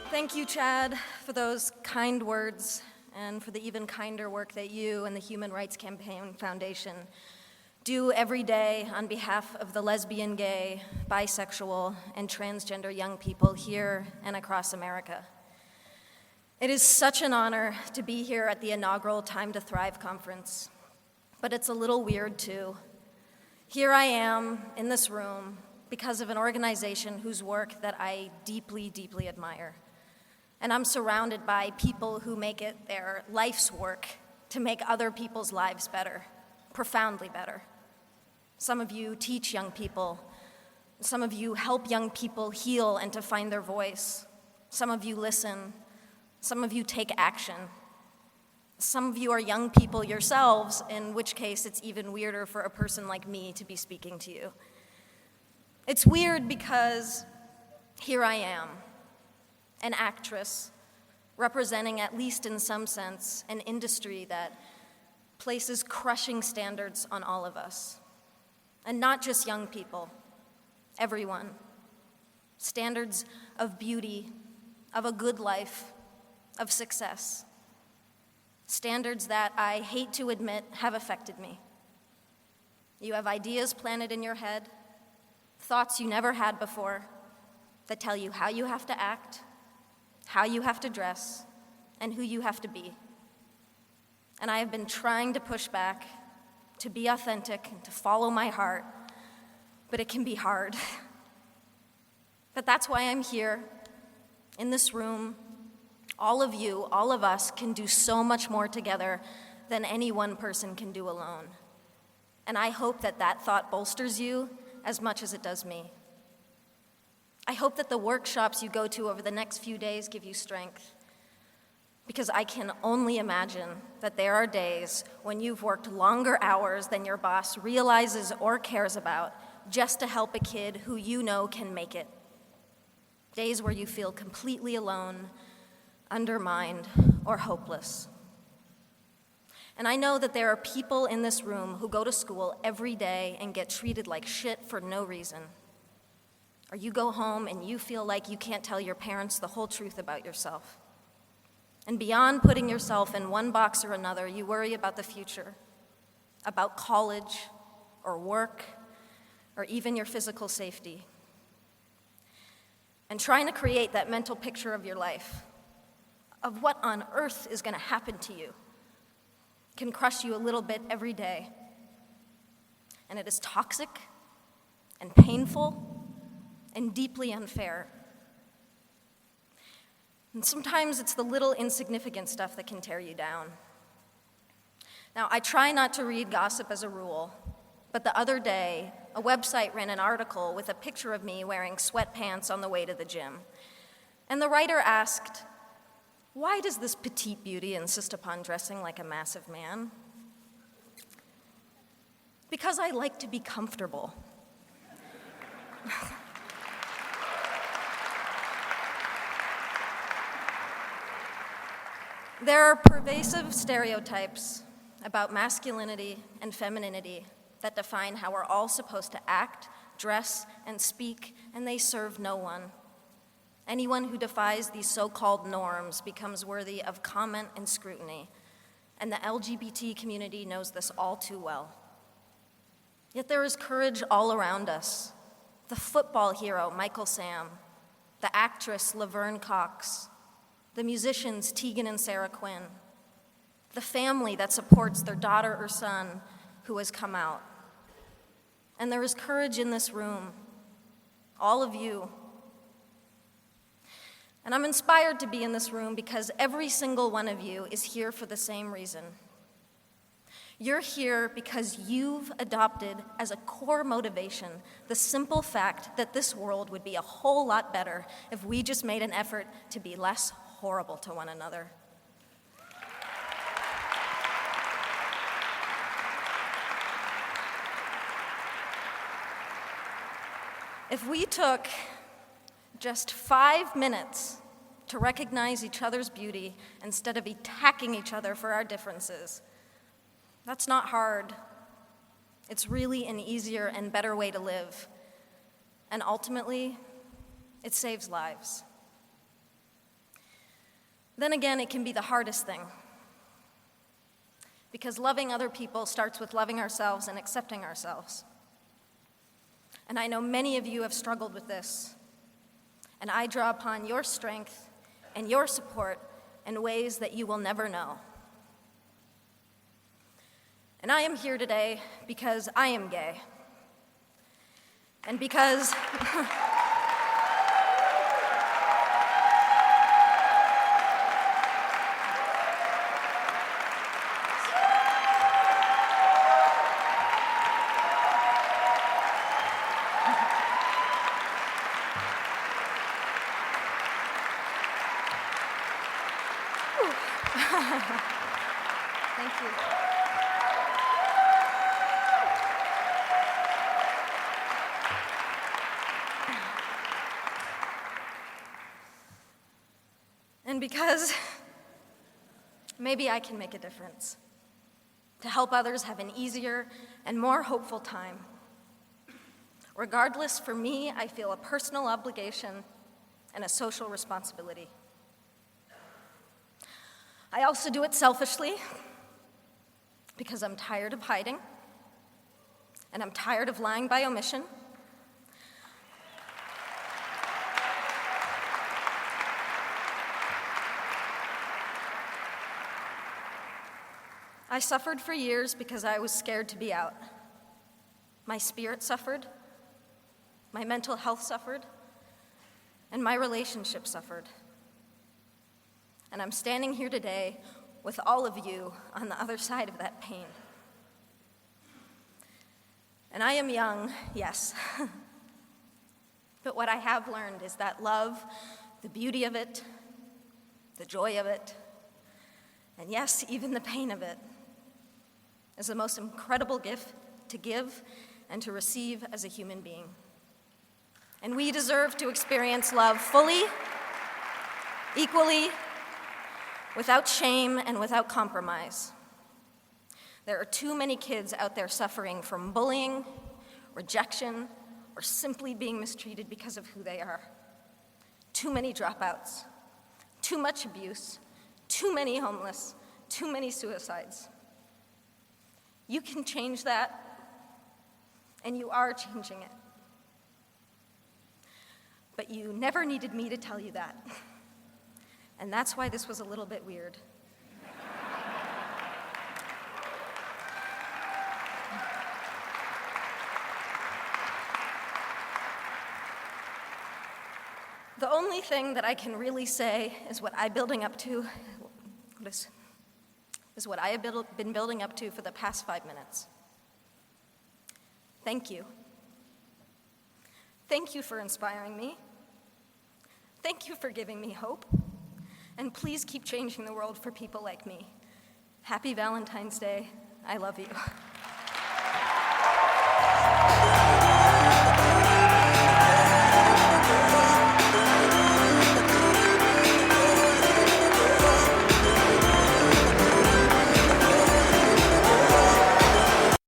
Thank you, Chad, for those kind words and for the even kinder work that you and the Human Rights Campaign Foundation do every day on behalf of the lesbian, gay, bisexual, and transgender young people here and across America. It is such an honor to be here at the inaugural Time to Thrive conference, but it's a little weird too. Here I am in this room because of an organization whose work that I deeply, deeply admire. And I'm surrounded by people who make it their life's work to make other people's lives better, profoundly better. Some of you teach young people. Some of you help young people heal and to find their voice. Some of you listen. Some of you take action. Some of you are young people yourselves, in which case it's even weirder for a person like me to be speaking to you. It's weird because here I am, an actress, representing, at least in some sense, an industry that places crushing standards on all of us. And not just young people, everyone. Standards of beauty, of a good life, of success. Standards that I hate to admit have affected me. You have ideas planted in your head, thoughts you never had before, that tell you how you have to act, how you have to dress, and who you have to be. And I have been trying to push back, to be authentic, and to follow my heart, but it can be hard. But that's why I'm here, in this room. All of you, all of us, can do so much more together than any one person can do alone. And I hope that that thought bolsters you as much as it does me. I hope that the workshops you go to over the next few days give you strength, because I can only imagine that there are days when you've worked longer hours than your boss realizes or cares about just to help a kid who you know can make it. Days where you feel completely alone, undermined, or hopeless. And I know that there are people in this room who go to school every day and get treated like shit for no reason. Or you go home and you feel like you can't tell your parents the whole truth about yourself. And beyond putting yourself in one box or another, you worry about the future, about college or work, or even your physical safety. And trying to create that mental picture of your life, of what on earth is going to happen to you, can crush you a little bit every day. And it is toxic and painful and deeply unfair. And sometimes it's the little insignificant stuff that can tear you down. Now, I try not to read gossip as a rule, but the other day, a website ran an article with a picture of me wearing sweatpants on the way to the gym. And the writer asked, "Why does this petite beauty insist upon dressing like a massive man?" "Because I like to be comfortable." There are pervasive stereotypes about masculinity and femininity that define how we're all supposed to act, dress, and speak, and they serve no one. Anyone who defies these so-called norms becomes worthy of comment and scrutiny, and the LGBT community knows this all too well. Yet there is courage all around us. The football hero, Michael Sam, the actress, Laverne Cox, the musicians, Tegan and Sarah Quinn, the family that supports their daughter or son who has come out. And there is courage in this room, all of you. And I'm inspired to be in this room because every single one of you is here for the same reason. You're here because you've adopted as a core motivation the simple fact that this world would be a whole lot better if we just made an effort to be less horrible to one another. If we took just 5 minutes to recognize each other's beauty instead of attacking each other for our differences, that's not hard. It's really an easier and better way to live. And ultimately, it saves lives. Then again, it can be the hardest thing. Because loving other people starts with loving ourselves and accepting ourselves. And I know many of you have struggled with this. And I draw upon your strength and your support in ways that you will never know. And I am here today because I am gay. And because thank you. And because maybe I can make a difference to help others have an easier and more hopeful time. Regardless, for me, I feel a personal obligation and a social responsibility. I also do it selfishly because I'm tired of hiding and I'm tired of lying by omission. I suffered for years because I was scared to be out. My spirit suffered, my mental health suffered, and my relationship suffered. And I'm standing here today with all of you on the other side of that pain. And I am young, yes. But what I have learned is that love, the beauty of it, the joy of it, and yes, even the pain of it, is the most incredible gift to give and to receive as a human being. And we deserve to experience love fully, equally, without shame and without compromise. There are too many kids out there suffering from bullying, rejection, or simply being mistreated because of who they are. Too many dropouts, too much abuse, too many homeless, too many suicides. You can change that, and you are changing it. But you never needed me to tell you that. And that's why this was a little bit weird. The only thing that I can really say is what I'm building up to, is what I have been building up to for the past 5 minutes. Thank you. Thank you for inspiring me. Thank you for giving me hope. And please keep changing the world for people like me. Happy Valentine's Day. I love you.